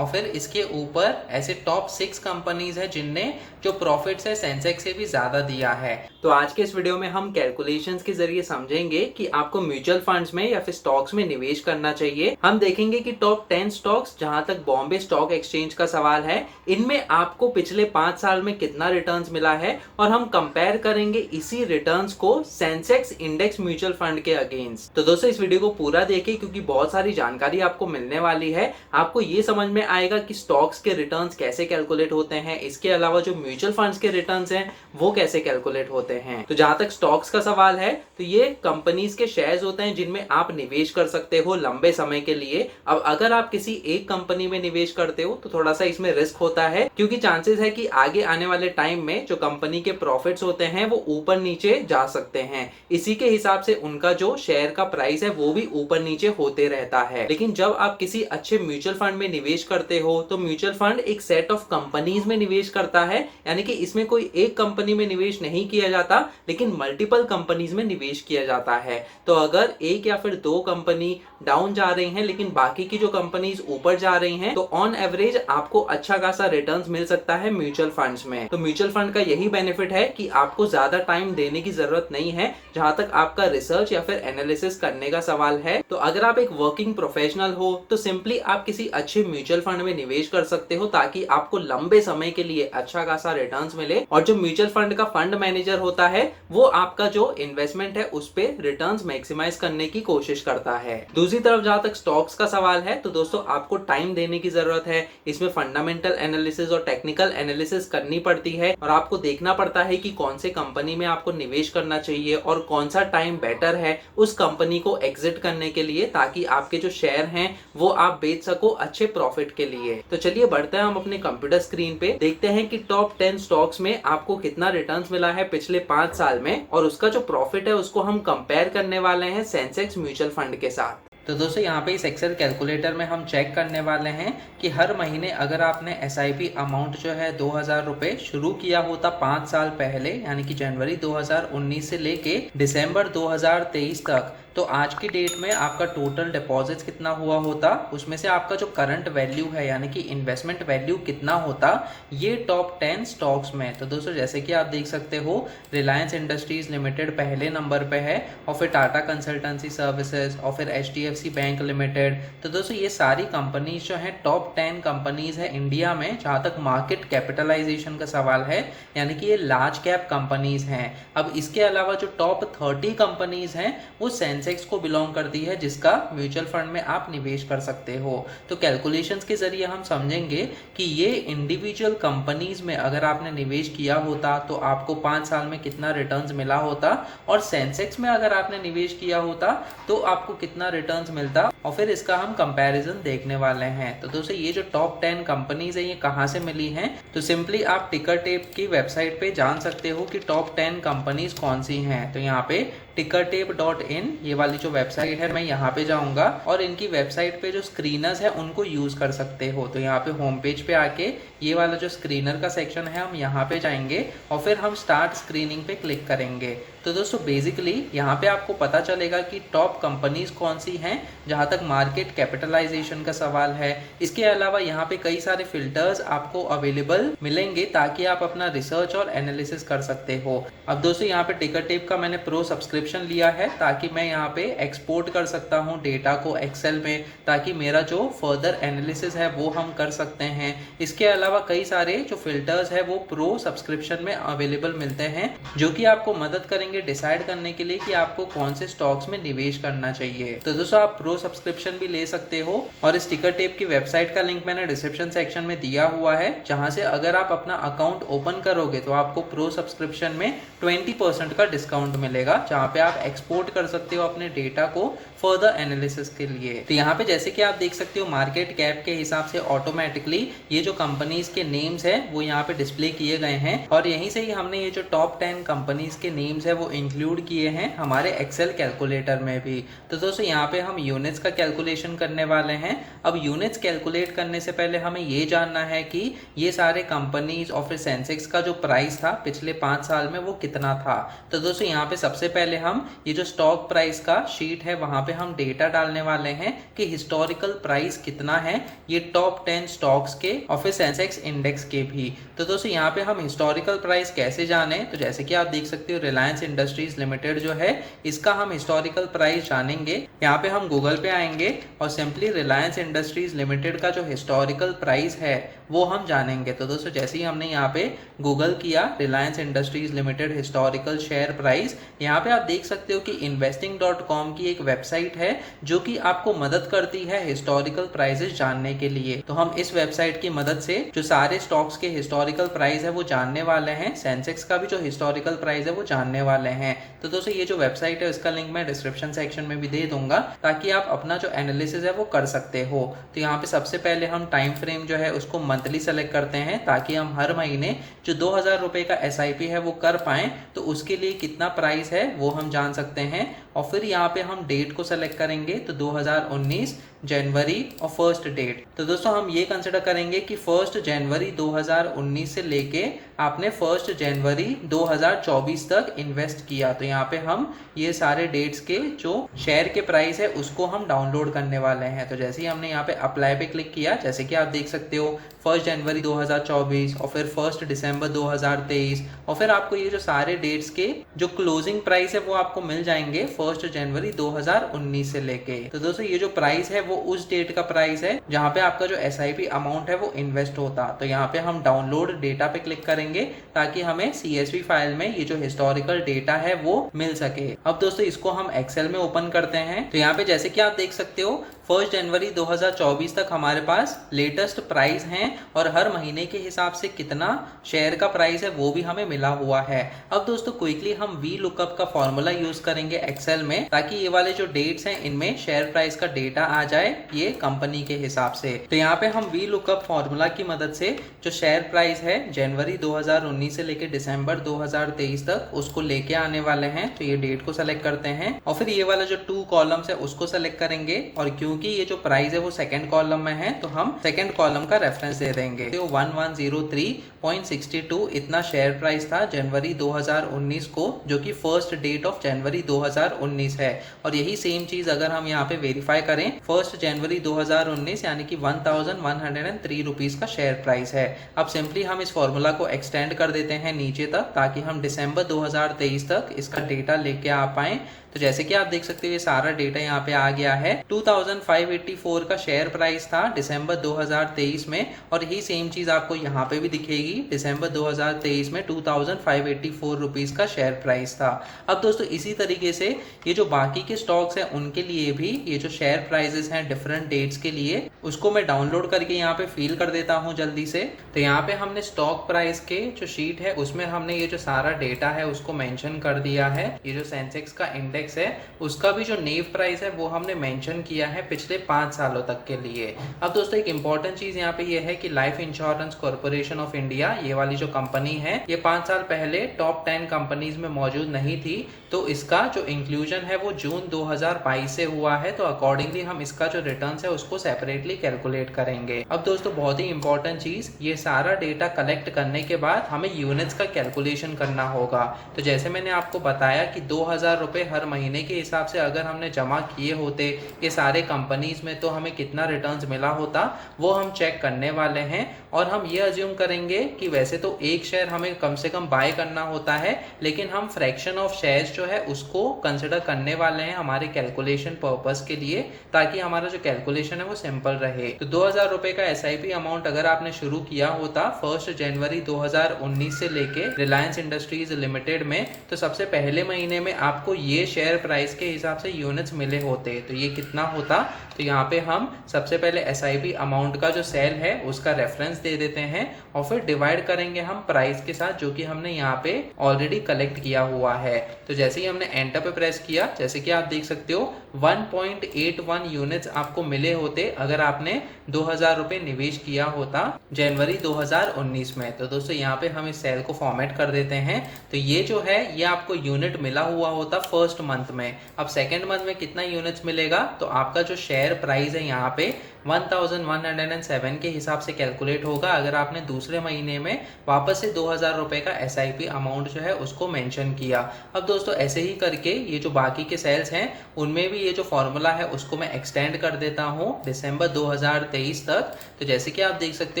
और फिर इसके ऊपर ऐसे टॉप 6 कंपनीज है जिनने जो प्रॉफिट्स है सेंसेक्स से भी ज्यादा दिया है। तो आज के इस वीडियो में हम कैलकुलेशंस के जरिए समझेंगे कि आपको म्यूचुअल फंड्स में या फिर स्टॉक्स में निवेश करना चाहिए। हम देखेंगे कि टॉप 10 स्टॉक्स, जहां तक बॉम्बे स्टॉक एक्सचेंज का सवाल है, इनमें आपको पिछले 5 साल में कितना रिटर्न्स मिला है और हम कंपेयर करेंगे इसी रिटर्न्स को सेंसेक्स इंडेक्स म्यूचुअल फंड के अगेंस्ट। तो दोस्तों इस वीडियो को पूरा देखिए क्योंकि बहुत सारी जानकारी आपको मिलने वाली है। आपको ये समझ में आएगा कि स्टॉक्स के रिटर्न्स कैसे कैलकुलेट होते हैं, इसके अलावा जो म्यूचुअल फंड्स के रिटर्न्स हैं वो कैसे कैलकुलेट होते हैं। तो जहां तक स्टॉक्स का सवाल है तो ये कंपनीज के शेयर्स होते हैं जिनमें आप निवेश कर सकते हो लंबे समय के लिए। अब अगर आप किसी एक कंपनी में निवेश करते हो तो थोड़ा सा इसमें रिस्क होता है क्योंकि चांसेस है कि आगे आने वाले टाइम में जो कंपनी के प्रॉफिट्स होते हैं वो ऊपर नीचे जा सकते हैं। इसी के हिसाब से उनका जो शेयर का प्राइस है वो भी ऊपर नीचे होते रहता है। लेकिन जब आप किसी अच्छे म्यूचुअल फंड में निवेश करते हो तो म्यूचुअल फंड एक सेट ऑफ कंपनीज में निवेश करता है, यानी कि इसमें कोई एक कंपनी में निवेश नहीं किया जाता लेकिन मल्टीपल कंपनीज में निवेश किया जाता है। तो अगर एक या फिर दो कंपनी डाउन जा रही हैं लेकिन बाकी की जो कंपनीज ऊपर जा रही हैं तो ऑन एवरेज आपको अच्छा खासा रिटर्न्स मिल सकता है म्यूचुअल फंड्स में। तो म्यूचुअल फंड का यही बेनिफिट है कि आपको ज्यादा टाइम देने की जरूरत नहीं है जहां तक आपका रिसर्च या फिर एनालिसिस करने का सवाल है। तो अगर आप एक वर्किंग प्रोफेशनल हो तो सिंपली आप किसी अच्छे म्यूचुअल फंड में निवेश कर सकते हो ताकि आपको लंबे समय के लिए अच्छा खासा रिटर्न्स मिले। और जो म्यूचुअल फंड का फंड मैनेजर होता है वो आपका जो इन्वेस्टमेंट है उस पे रिटर्न्स मैक्सिमाइज करने की कोशिश करता है। दूसरी तरफ जहां तक स्टॉक्स का सवाल है तो दोस्तों आपको टाइम देने की जरूरत है। इसमें फंडामेंटल एनालिसिस और टेक्निकल एनालिसिस करनी पड़ती है और आपको देखना पड़ता है कि कौन से कंपनी में आपको निवेश करना चाहिए और कौन सा टाइम बेटर है उस कंपनी को एग्जिट करने के लिए ताकि आपके जो शेयर हैं वो आप बेच सको अच्छे प्रॉफिट के लिए। तो चलिए बढ़ते हैं हम अपने कंप्यूटर स्क्रीन पे, देखते हैं कि टॉप 10 स्टॉक्स में आपको कितना रिटर्न्स मिला है पिछले 5 साल में और उसका जो प्रॉफिट है उसको हम कंपेयर करने वाले हैं सेंसेक्स म्यूचुअल फंड के साथ। तो दोस्तों यहाँ पे इस एक्सेल कैलकुलेटर में हम चेक करने वाले हैं कि हर महीने अगर आपने SIP अमाउंट जो है 2000 रुपए शुरू किया होता 5 साल पहले, यानी कि जनवरी 2019 से लेके दिसंबर 2023 तक, तो आज की डेट में आपका टोटल डिपॉजिट्स कितना हुआ होता, उसमें से आपका जो करंट वैल्यू है यानी कि इन्वेस्टमेंट वैल्यू कितना होता ये टॉप 10 स्टॉक्स में। तो दोस्तों जैसे कि आप देख सकते हो रिलायंस इंडस्ट्रीज लिमिटेड पहले नंबर पे है और फिर टाटा कंसल्टेंसी सर्विसेज और फिर HDFC बैंक लिमिटेड। तो दोस्तों ये सारी कंपनीज जो है टॉप 10 कंपनीज है इंडिया में जहां तक मार्केट कैपिटलाइजेशन का सवाल है, यानी कि ये लार्ज कैप कंपनीज हैं। अब इसके अलावा जो टॉप 30 कंपनीज हैं वो सेंसेक्स को बिलोंग करती है जिसका म्यूचुअल फंड में आप निवेश कर सकते हो। तो कैलकुलेशंस के जरिए हम समझेंगे कि ये इंडिविजुअल कंपनीज में अगर आपने निवेश किया होता तो आपको 5 साल में कितना रिटर्न्स मिला होता और सेंसेक्स में अगर आपने निवेश किया होता तो आपको कितना रिटर्न्स मिलता, और फिर इसका हम कंपैरिजन देखने वाले हैं। तो दोस्तों ये जो टॉप 10 कंपनीज है ये कहाँ से मिली हैं, तो सिंपली आप टिकर टेप की वेबसाइट पे जान सकते हो कि टॉप 10 कंपनीज कौन सी हैं। तो यहाँ पे tickertape.in ये वाली जो वेबसाइट है मैं यहाँ पे जाऊंगा और इनकी वेबसाइट पे जो स्क्रीनर्स है उनको यूज कर सकते हो। तो यहाँ पे होम पेज पे आके ये वाला जो स्क्रीनर का सेक्शन है हम यहाँ पे जाएंगे और फिर हम स्टार्ट स्क्रीनिंग पे क्लिक करेंगे। तो दोस्तों बेसिकली यहाँ पे आपको पता चलेगा कि टॉप कंपनीज कौन सी हैं जहाँ तक मार्केट कैपिटलाइजेशन का सवाल है। इसके अलावा यहाँ पे कई सारे फिल्टर्स आपको अवेलेबल मिलेंगे ताकि आप अपना रिसर्च और एनालिसिस कर सकते हो। अब दोस्तों यहाँ पे टिकर टेप का मैंने प्रो सब्सक्रिप्शन लिया है ताकि मैं यहाँ पे एक्सपोर्ट कर सकता हूँ डेटा को एक्सेल में, ताकि मेरा जो फर्दर एनालिसिस है वो हम कर सकते हैं। इसके अलावा कई सारे जो फिल्टर्स है वो प्रो सब्सक्रिप्शन में अवेलेबल मिलते हैं जो कि आपको मदद करेंगे डिसाइड करने के लिए कि आपको कौन से स्टॉक्स में निवेश करना चाहिए। तो दोस्तों आप प्रो सब्सक्रिप्शन भी ले सकते हो और इस टिकर टेप की वेबसाइट का लिंक मैंने डिस्क्रिप्शन सेक्शन में दिया हुआ है, जहां से अगर आप अपना अकाउंट ओपन करोगे तो आपको प्रो सब्सक्रिप्शन में 20% का डिस्काउंट मिलेगा, जहां पे आप एक्सपोर्ट कर सकते हो अपने डेटा को फर्दर एनालिसिस के लिए। तो यहाँ पे जैसे कि आप देख सकते हो मार्केट कैप के हिसाब से ऑटोमेटिकली ये जो कंपनीज के नेम्स है वो यहाँ पे डिस्प्ले किए गए हैं और यहीं से ही हमने ये जो टॉप 10 कंपनीज के नेम्स है वो इंक्लूड किए हैं हमारे एक्सेल कैलकुलेटर में भी। तो दोस्तों यहाँ पे हम यूनिट्स का कैलकुलेशन करने वाले हैं। अब यूनिट्स कैलकुलेट करने से पहले हमें ये जानना है कि ये सारे कंपनीज और फिर सेंसेक्स का जो प्राइस था पिछले 5 साल में वो कितना था। तो दोस्तों यहाँ पे सबसे पहले हम ये जो स्टॉक प्राइस का शीट है वहां पे हम डेटा डालने वाले हैं कि हिस्टोरिकल प्राइस कितना है ये टॉप 10 स्टॉक्स के और फिर सेंसेक्स इंडेक्स के भी। तो दोस्तों यहाँ पे हम हिस्टोरिकल प्राइस कैसे जाने, तो जैसे कि आप देख सकते हो रिलायंस इंडस्ट्रीज लिमिटेड जो है इसका हम हिस्टोरिकल प्राइस जानेंगे। यहाँ पे हम गूगल पे आएंगे और सिंपली रिलायंस इंडस्ट्रीज लिमिटेड का जो हिस्टोरिकल प्राइस है वो हम जानेंगे। तो दोस्तों जैसे ही हमने यहाँ पे गूगल किया Reliance industries limited historical share price, यहाँ पे आप देख सकते हो कि investing.com की एक वेबसाइट है जो कि आपको मदद करती है हिस्टोरिकल प्राइसेस जानने के लिए। तो हम इस वेबसाइट की मदद से जो सारे स्टॉक्स के हिस्टोरिकल प्राइस है वो जानने वाले हैं, सेंसेक्स का भी जो हिस्टोरिकल प्राइस है वो जानने वाले हैं। तो दोस्तों ये जो वेबसाइट है उसका लिंक मैं डिस्क्रिप्शन सेक्शन में भी दे दूंगा ताकि आप अपना जो एनालिसिस है वो कर सकते हो। तो यहाँ पे सबसे पहले हम टाइम फ्रेम जो है उसको मंथली सेलेक्ट करते हैं ताकि हम हर महीने जो 2000 रुपए का SIP है वो कर पाए, तो उसके लिए कितना प्राइस है वो हम जान सकते हैं। और फिर यहाँ पे हम डेट को सेलेक्ट करेंगे तो 2019 जनवरी और फर्स्ट डेट। तो दोस्तों हम ये कंसिडर करेंगे कि 1 जनवरी 2019 से लेके आपने 1 जनवरी 2024 तक इन्वेस्ट किया। तो यहाँ पे हम ये सारे डेट्स के जो शेयर के प्राइस है उसको हम डाउनलोड करने वाले हैं। तो जैसे ही हमने यहाँ पे अप्लाई पे क्लिक किया, जैसे कि आप देख सकते हो 1 जनवरी 2024 और फिर 1 दिसंबर 2023 और फिर आपको ये जो सारे डेट्स के जो क्लोजिंग प्राइस है वो आपको मिल जाएंगे 1 जनवरी 2019 से लेके। तो दोस्तों ये जो प्राइस है वो उस डेट का प्राइस है जहाँ पे आपका जो SIP अमाउंट है वो इन्वेस्ट होता। तो यहाँ पे हम डाउनलोड डेटा पे क्लिक करेंगे ताकि हमें CSV फाइल में ये जो हिस्टोरिकल डेटा है वो मिल सके। अब दोस्तों इसको हम एक्सेल में ओपन करते हैं। तो यहाँ पे जैसे कि आप देख सकते हो 1 जनवरी 2024 तक हमारे पास लेटेस्ट प्राइस हैं और हर महीने के हिसाब से कितना शेयर का प्राइस है वो भी हमें मिला हुआ है। अब दोस्तों क्विकली हम VLOOKUP का फॉर्मूला यूज करेंगे एक्सेल में ताकि ये वाले जो डेट्स हैं इनमें शेयर प्राइस का डेटा आ जाए ये कंपनी के हिसाब से। तो यहाँ पे हम VLOOKUP फॉर्मूला की मदद से जो शेयर प्राइस है जनवरी 2019 से लेके दिसंबर 2023 तक उसको लेके आने वाले हैं। तो ये डेट को सेलेक्ट करते हैं और फिर ये वाला जो 2 कॉलम्स है उसको सेलेक्ट करेंगे और क्योंकि ये जो प्राइस है वो सेकंड कॉलम में है तो हम सेकंड कॉलम का रेफरेंस दे देंगे। तो 1103.62 इतना शेयर प्राइस था जनवरी 2019 को, जो कि फर्स्ट डेट ऑफ जनवरी 2019 है। और यही सेम चीज अगर हम यहाँ पे वेरीफाई करें 1 जनवरी 2019 यानी कि 1103 रुपीज का शेयर प्राइस है। अब सिंपली हम इस फॉर्मूला को एक्सटेंड कर देते हैं नीचे तक ताकि हम दिसंबर 2023 तक इसका डेटा लेके आ पाए। तो जैसे कि आप देख सकते हो ये सारा डेटा यहाँ पे आ गया है। 2584 का शेयर प्राइस था दिसंबर 2023 में और यही सेम चीज आपको यहाँ पे भी दिखेगी। दिसंबर 2023 में 2584 रुपीज का शेयर प्राइस था। अब दोस्तों इसी तरीके से ये जो बाकी के स्टॉक्स हैं उनके लिए भी ये जो शेयर प्राइसेस हैं डिफरेंट डेट्स के लिए उसको मैं डाउनलोड करके यहाँ पे फिल कर देता हूँ जल्दी से। तो यहाँ पे हमने स्टॉक प्राइस के जो शीट है उसमें हमने ये जो सारा डेटा है उसको मेंशन कर दिया है। ये जो सेंसेक्स का इंडेक्स है उसका भी जो नेव प्राइस है वो हमने मेंशन किया है पिछले 5 सालों तक के लिए। अब दोस्तों एक इंपॉर्टेंट चीज यहाँ पे ये है कि life insurance corporation of India ये वाली जो कंपनी है ये 5 साल पहले टॉप 10 कंपनीज में मौजूद नहीं थी, तो इसका जो इंक्लूजन है वो जून 2022 से हुआ है। तो अकॉर्डिंगली हम इसका जो रिटर्न है उसको सेपरेटली कैलकुलेट करेंगे। अब दोस्तों बहुत ही इंपॉर्टेंट चीज, ये सारा डेटा कलेक्ट करने के बाद हमें यूनिट्स का कैलकुलेशन करना होगा। तो जैसे मैंने आपको बताया कि 2000 रुपए हर महीने के हिसाब से अगर हमने जमा किए होते ये सारे कंपनीज में तो हमें कितना रिटर्न्स मिला होता वो हम चेक करने वाले हैं। और हम ये अज्यूम करेंगे कि वैसे तो एक शेयर हमें कम से कम बाय करना होता है, लेकिन हम फ्रैक्शन ऑफ शेयर्स जो है उसको कंसिडर करने वाले हैं हमारे कैलकुलेशन पर्पस के लिए, ताकि हमारा जो कैलकुलेशन है वो सिंपल रहे। तो 2000 रुपए का SIP अमाउंट अगर आपने शुरू किया होता 1 जनवरी 2019 से लेके रिलायंस इंडस्ट्रीज लिमिटेड में, तो सबसे पहले महीने में आपको ये शेयर प्राइस के हिसाब से यूनिट्स मिले होते। तो ये कितना होता, तो तो यहाँ पे हम सबसे पहले SIP अमाउंट का जो सेल है उसका रेफरेंस दे देते हैं और फिर डिवाइड करेंगे हम प्राइस के साथ जो कि हमने यहाँ पे ऑलरेडी कलेक्ट किया हुआ है। तो जैसे ही हमने एंटर पे प्रेस किया, जैसे कि आप देख सकते हो 1.81 यूनिट्स आपको मिले होते अगर आपने 2000 रुपए निवेश किया होता जनवरी 2019 में। तो दोस्तों यहाँ पे हम इस सेल को फॉर्मेट कर देते हैं। तो ये जो है ये आपको यूनिट मिला हुआ होता फर्स्ट मंथ में। अब सेकेंड मंथ में कितना यूनिट्स मिलेगा, तो आपका जो शेयर प्राइस है यहाँ पे 1107 के हिसाब से कैलकुलेट होगा अगर आपने दूसरे महीने में वापस से 2000 रुपए का SIP अमाउंट जो है उसको मेंशन किया। अब दोस्तों ऐसे ही करके ये जो बाकी के सेल्स हैं उनमें भी ये जो फॉर्मूला है उसको मैं एक्सटेंड कर देता हूँ दिसंबर 2023 तक। तो जैसे कि आप देख सकते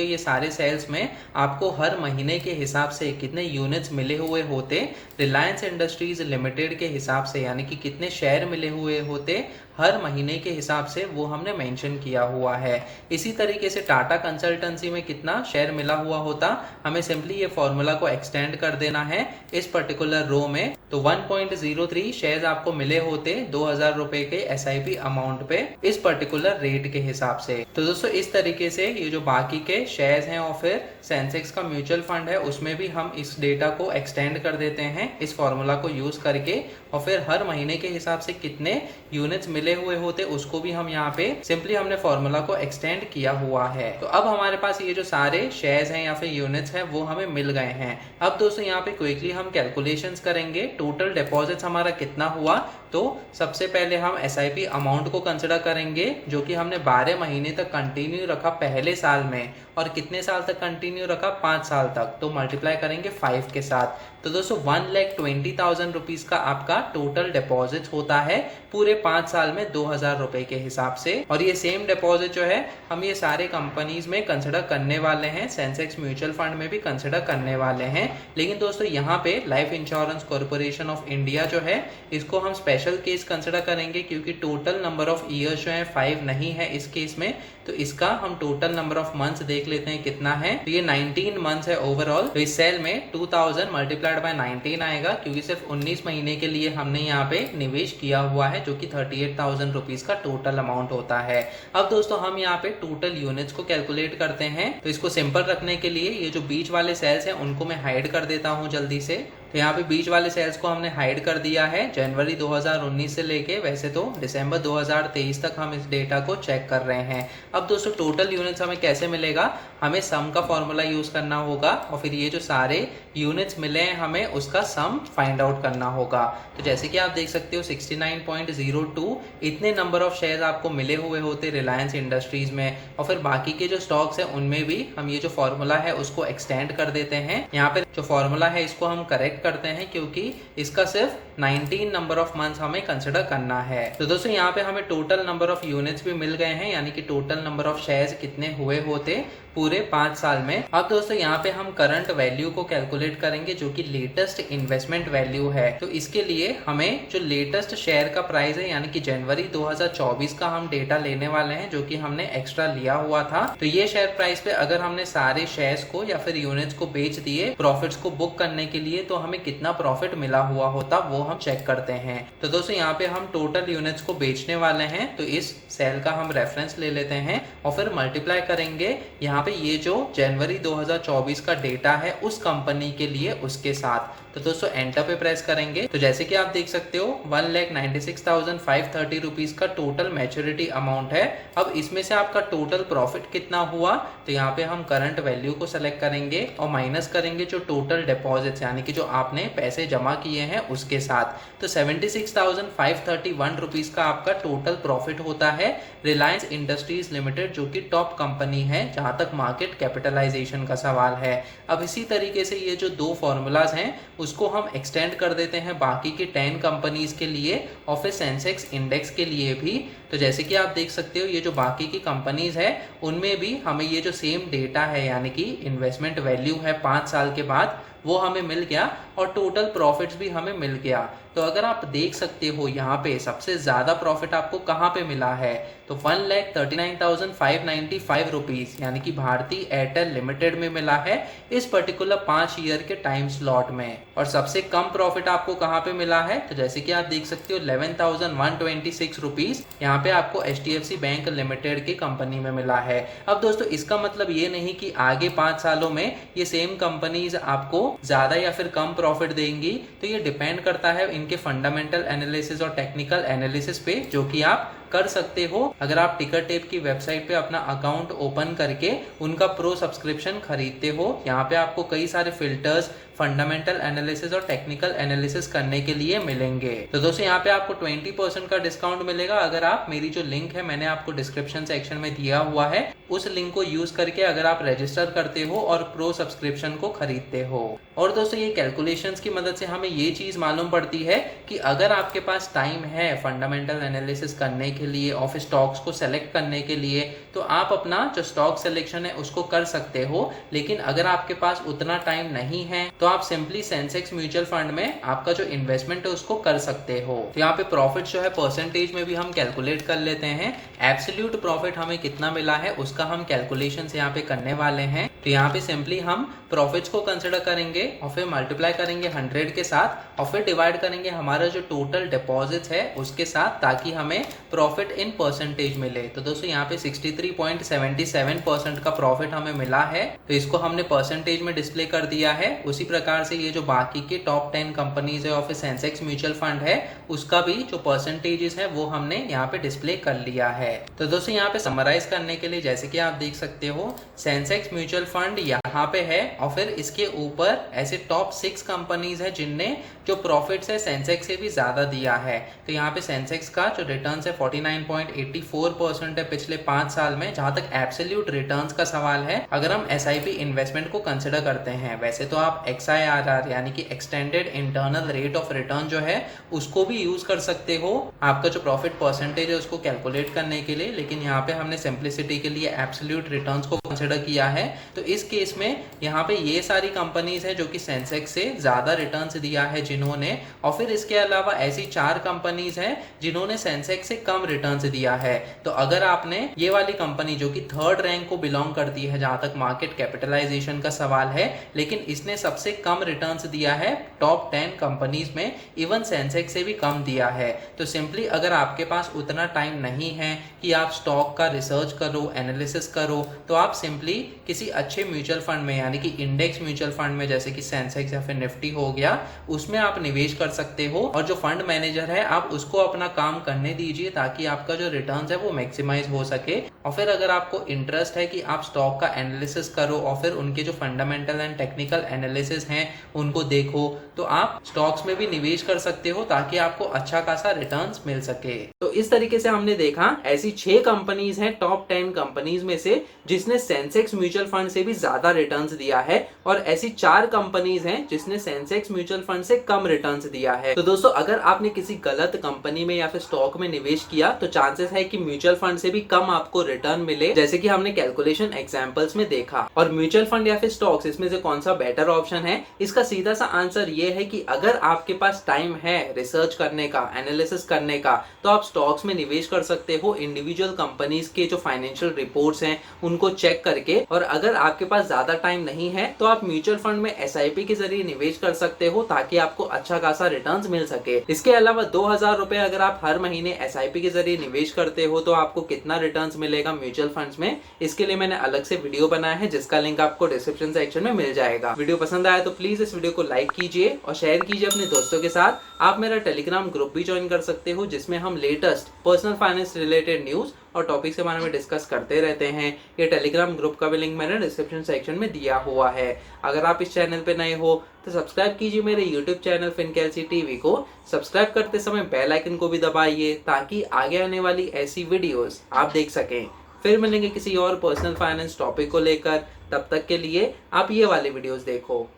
हो ये सारे सेल्स में आपको हर महीने के हिसाब से कितने यूनिट्स मिले हुए होते रिलायंस इंडस्ट्रीज लिमिटेड के हिसाब से, यानी कि कितने शेयर मिले हुए होते हर महीने के हिसाब से वो हमने मेंशन किया हुआ है। इसी तरीके से टाटा कंसल्टेंसी में कितना शेयर मिला हुआ होता, हमें सिंपली ये फॉर्मूला को एक्सटेंड कर देना है इस पर्टिकुलर रो में। तो 1.03 शेयर्स आपको मिले होते 2000 रुपए के SIP अमाउंट पे इस पर्टिकुलर रेट के हिसाब से। तो दोस्तों इस तरीके से ये जो बाकी के शेयर्स हैं और फिर सेंसेक्स का म्यूचुअल फंड है उसमें भी हम इस डेटा को एक्सटेंड कर देते हैं इस फॉर्मूला को यूज करके, और फिर हर महीने के हिसाब से कितने यूनिट्स मिले हुए होते उसको भी हम यहाँ पे सिंपली हमने फॉर्मूला को एक्सटेंड किया हुआ है। तो अब हमारे पास ये जो सारे शेयर्स हैं या फिर यूनिट्स हैं वो हमें मिल गए हैं। अब दोस्तों यहाँ पे क्विकली हम कैलकुलेशंस करेंगे टोटल डिपॉजिट्स हमारा कितना हुआ। तो सबसे पहले हम SIP अमाउंट को कंसिडर करेंगे जो कि हमने 12 महीने तक कंटिन्यू रखा पहले साल में, और कितने साल तक कंटिन्यू रखा 5 साल तक, तो मल्टीप्लाई करेंगे 5 के साथ। तो दोस्तों 1,20,000 रुपीज का आपका टोटल डिपॉजिट होता है पूरे 5 साल में 2000 रुपए के हिसाब से। और ये सेम डिपॉजिट जो है हम ये सारे कंपनीज में कंसिडर करने वाले हैं, सेंसेक्स म्यूचुअल फंड में भी कंसिडर करने वाले हैं। लेकिन दोस्तों यहाँ पे life insurance corporation of India जो है इसको हम स्पेशल केस कंसिडर करेंगे क्योंकि टोटल नंबर ऑफ ईयर्स जो है 5 नहीं है इस केस में। तो इसका हम टोटल नंबर ऑफ मंथ्स देख लेते हैं कितना है। तो ये 19 मंथ्स है ओवरऑल। तो इस सेल में 2000 मल्टीप्लाइड बाय 19 आएगा क्योंकि सिर्फ 19 महीने के लिए हमने यहाँ पे निवेश किया हुआ है जो कि 38,000 रुपीज का टोटल अमाउंट होता है। अब दोस्तों हम यहाँ पे टोटल यूनिट्स को कैलकुलेट करते हैं। तो इसको सिंपल रखने के लिए ये जो बीच वाले सेल्स हैं उनको मैं हाइड कर देता हूँ जल्दी से। तो यहाँ पे बीच वाले सेल्स को हमने हाइड कर दिया है जनवरी 2019 से लेके वैसे तो दिसंबर 2023 तक हम इस डेटा को चेक कर रहे हैं। अब दोस्तों टोटल यूनिट्स हमें कैसे मिलेगा, हमें सम का फॉर्मूला यूज करना होगा और फिर ये जो सारे यूनिट्स मिले हैं हमें उसका सम फाइंड आउट करना होगा। तो जैसे कि आप देख सकते हो 69.02 इतने नंबर ऑफ शेयर्स आपको मिले हुए होते रिलायंस इंडस्ट्रीज में, और फिर बाकी के जो स्टॉक्स हैं उनमें भी हम ये जो फॉर्मूला है उसको एक्सटेंड कर देते हैं। यहाँ पे जो फॉर्मूला है इसको हम करेक्ट करते हैं क्योंकि इसका सिर्फ 19 नंबर ऑफ मंथ्स हमें कंसिडर करना है। तो दोस्तों यहाँ पे हमें टोटल नंबर ऑफ यूनिट्स भी मिल गए हैं, यानी कि टोटल नंबर ऑफ शेयर्स कितने हुए होते पूरे 5 साल में। अब दोस्तों यहाँ पे हम करंट वैल्यू को कैलकुलेट करेंगे जो कि लेटेस्ट इन्वेस्टमेंट वैल्यू है। तो इसके लिए हमें जो लेटेस्ट शेयर का प्राइस है यानी कि जनवरी 2024 का हम डेटा लेने वाले हैं जो कि हमने एक्स्ट्रा लिया हुआ था। तो ये शेयर प्राइस पे अगर हमने सारे शेयर्स को या फिर यूनिट्स को बेच दिए प्रॉफिट्स को बुक करने के लिए तो हमें कितना प्रॉफिट मिला हुआ होता वो हम चेक करते हैं। तो दोस्तों यहाँ पे हम टोटल यूनिट्स को बेचने वाले हैं तो इस सेल का हम रेफरेंस ले लेते हैं और फिर मल्टीप्लाई करेंगे यहाँ पे ये जो जनवरी 2024 का डेटा है उस कंपनी के लिए उसके साथ। तो दोस्तों एंटर पे प्रेस करेंगे तो जैसे कि आप देख सकते हो 1,96,530 रुपीज का टोटल मैच्योरिटी अमाउंट है। अब इसमें से आपका टोटल प्रॉफिट कितना हुआ, तो यहाँ पे हम करंट वैल्यू को सेलेक्ट करेंगे और माइनस करेंगे जो टोटल डिपॉजिट्स यानी कि जो आपने पैसे जमा किए हैं उसके साथ। तो 76,531 रुपीज का आपका टोटल प्रॉफिट होता है रिलायंस इंडस्ट्रीज लिमिटेड जो कि टॉप कंपनी है जहां तक मार्केट कैपिटलाइजेशन का सवाल है। अब इसी तरीके से ये जो दो फॉर्मूलाज हैं उसको हम एक्सटेंड कर देते हैं बाकी की 10 कंपनीज के लिए और फिर सेंसेक्स इंडेक्स के लिए भी। तो जैसे कि आप देख सकते हो ये जो बाकी की कंपनीज है उनमें भी हमें ये जो सेम डेटा है यानी कि इन्वेस्टमेंट वैल्यू है 5 साल के बाद वो हमें मिल गया और टोटल प्रॉफिट्स भी हमें मिल गया। तो अगर आप देख सकते हो यहाँ पे सबसे ज्यादा प्रॉफिट आपको कहाँ पे मिला है, तो 1,39,595 रुपीज यानी कि भारतीय एयरटेल लिमिटेड में मिला है इस पर्टिकुलर 5 ईयर के टाइम स्लॉट में। और सबसे कम प्रॉफिट आपको कहाँ पे मिला है, तो जैसे कि आप देख सकते हो 11,126 रुपीज यहाँ पे आपको HDFC बैंक लिमिटेड की कंपनी में मिला है। अब दोस्तों इसका मतलब ये नहीं कि आगे 5 सालों में ये सेम कंपनीज आपको ज्यादा या फिर कम प्रॉफिट देंगी, तो ये डिपेंड करता है इनके फंडामेंटल एनालिसिस और टेक्निकल एनालिसिस पे, जो कि आप कर सकते हो अगर आप टिकर टेप की वेबसाइट पे अपना अकाउंट ओपन करके उनका प्रो सब्सक्रिप्शन खरीदते हो। यहाँ पे आपको कई सारे फिल्टर्स, फंडामेंटल एनालिसिस और टेक्निकल एनालिसिस करने के लिए मिलेंगे। तो दोस्तों यहाँ पे आपको 20% का डिस्काउंट मिलेगा अगर आप मेरी जो लिंक है मैंने आपको डिस्क्रिप्शन सेक्शन में दिया हुआ है, उस लिंक को यूज करके अगर आप रजिस्टर करते हो और प्रो सब्सक्रिप्शन को खरीदते हो। और दोस्तों ये कैलकुलेशंस की मदद से हमें ये चीज मालूम पड़ती है कि अगर आपके पास टाइम है फंडामेंटल एनालिसिस करने के लिए और फिर स्टॉक्स को सेलेक्ट करने के लिए, तो आप अपना जो स्टॉक सिलेक्शन है उसको कर सकते हो। लेकिन अगर आपके पास उतना टाइम नहीं है तो आप सिंपली सेंसेक्स म्यूचुअल फंड में आपका जो इन्वेस्टमेंट है उसको कर सकते हो। तो यहाँ पे प्रॉफिट जो है परसेंटेज में भी हम कैलकुलेट कर लेते हैं। एब्सोल्यूट प्रॉफिट हमें कितना मिला है उसका हम कैलकुलेशन यहाँ पे करने वाले हैं। तो यहाँ पे सिंपली हम प्रॉफिट्स को कंसिडर करेंगे और फिर मल्टीप्लाई करेंगे 100 के साथ और फिर डिवाइड करेंगे हमारा जो टोटल डिपॉजिट्स है उसके साथ, ताकि हमें प्रॉफिट इन परसेंटेज मिले। तो दोस्तों यहाँ पे 63.77% का प्रॉफिट हमें मिला है, तो इसको हमने परसेंटेज में डिस्प्ले कर दिया है। उसी प्रकार से ये जो बाकी के टॉप 10 कंपनीज है और फिर सेंसेक्स म्यूचुअल फंड है उसका भी जो परसेंटेजेस है वो हमने यहाँ पे डिस्प्ले कर लिया है। तो दोस्तों यहाँ पे समराइज करने के लिए जैसे कि आप देख सकते हो, सेंसेक्स म्यूचुअल फंड यहाँ पे है और फिर इसके ऊपर ऐसे टॉप 6 कंपनीज है जिनने जो प्रॉफिट्स है सेंसेक्स से भी ज्यादा दिया है। तो यहाँ पे सेंसेक्स का जो रिटर्न्स है 49.84% है पिछले 5 साल में। जहां तक एब्सोल्यूट रिटर्न्स का सवाल है, अगर हम SIP इन्वेस्टमेंट को कंसिडर करते हैं, वैसे तो आप XIRR यानी कि extended internal rate of return जो है उसको भी यूज कर सकते हो आपका जो प्रॉफिट परसेंटेज है उसको कैलकुलेट करने के लिए। लेकिन यहाँ पे हमने सिंप्लिसिटी के लिए एब्सोल्यूट रिटर्न्स को कंसिडर किया है। तो इस केस में यहाँ पे ये सारी कंपनीज है जो कि सेंसेक्स से ज्यादा रिटर्न्स दिया है जिन्होंने, और फिर इसके अलावा ऐसी 4 कंपनीज हैं जिन्होंने सेंसेक्स से कम रिटर्न्स दिया है। तो अगर आपने ये वाली कंपनी जो कि 3rd रैंक को बिलोंग करती है जहां तक मार्केट कैपिटलाइजेशन का सवाल है, लेकिन इसने सबसे कम रिटर्न्स दिया है टॉप 10 कंपनीज में, इवन सेंसेक्स से भी कम दिया है। तो सिंपली अगर आपके पास उतना टाइम नहीं है कि आप स्टॉक का रिसर्च करो, एनालिसिस करो, तो आप सिंपली किसी अच्छे म्यूचुअल फंड में यानी कि इंडेक्स म्यूचुअल फंड में जैसे कि सेंसेक्स या फिर निफ्टी हो गया, उसमें आप निवेश कर सकते हो और जो फंड मैनेजर है आप उसको अपना काम करने दीजिए ताकि आपका जो रिटर्न्स है वो मैक्सिमाइज हो सके। और फिर अगर आपको इंटरेस्ट है कि आप स्टॉक का एनालिसिस करो और फिर उनके जो फंडामेंटल एंड टेक्निकल एनालिसिस हैं उनको देखो, तो आप स्टॉक्स में भी निवेश कर सकते हो ताकि आपको अच्छा खासा रिटर्न्स मिल सके। तो इस तरीके से हमने देखा ऐसी 6 कंपनीज हैं टॉप 10 कंपनीज में से जिसने सेंसेक्स म्यूचुअल फंड से भी ज्यादा रिटर्न्स दिया है, और ऐसी 4 कंपनीज हैं जिसने सेंसेक्स म्यूचुअल फंड से कम रिटर्न्स दिया है। तो दोस्तों अगर आपने किसी गलत कंपनी में या फिर स्टॉक में निवेश किया तो चांसेस है कि म्यूचुअल फंड से भी कम आपको रिटर्न मिले, जैसे कि हमने कैलकुलेशन एग्जांपल्स में देखा। और म्यूचुअल फंड या फिर स्टॉक्स, इसमें से कौन सा बेटर ऑप्शन है? इसका सीधा सा आंसर ये है कि अगर आपके पास टाइम है रिसर्च करने का, एनालिसिस करने का, तो आप स्टॉक्स में निवेश कर सकते हो इंडिविजुअल कंपनीज के जो फाइनेंशियल रिपोर्ट्स हैं उनको चेक करके। और अगर आपके पास ज्यादा टाइम नहीं है तो आप म्यूचुअल फंड में SIP के जरिए निवेश कर सकते हो ताकि आपको अच्छा खासा रिटर्न्स मिल सके। इसके अलावा 2000 रुपए अगर आप हर महीने SIP के जरिए निवेश करते हो तो आपको कितना रिटर्न्स मिलेगा म्यूचुअल फंड्स में, इसके लिए मैंने अलग से वीडियो बनाया है जिसका लिंक आपको डिस्क्रिप्शन सेक्शन में मिल जाएगा। वीडियो पसंद आया तो प्लीज इस वीडियो को लाइक कीजिए और शेयर कीजिए अपने दोस्तों के साथ। आप मेरा टेलीग्राम ग्रुप भी ज्वाइन कर सकते हो जिसमें हम latest personal finance related news और टॉपिक्स के बारे में डिस्कस करते रहते हैं। ये टेलीग्राम ग्रुप का भी लिंक मैंने डिस्क्रिप्शन सेक्शन में दिया हुआ है। अगर आप इस चैनल पे नए हो तो सब्सक्राइब कीजिए मेरे यूट्यूब चैनल फिनकेलसी टीवी को। सब्सक्राइब करते समय बेल आइकन को भी दबाइए ताकि आगे आने वाली ऐसी वीडियोस आप देख सकें। फिर मिलेंगे किसी और पर्सनल फाइनेंस टॉपिक को लेकर, तब तक के लिए आप ये वाली वीडियोस देखो।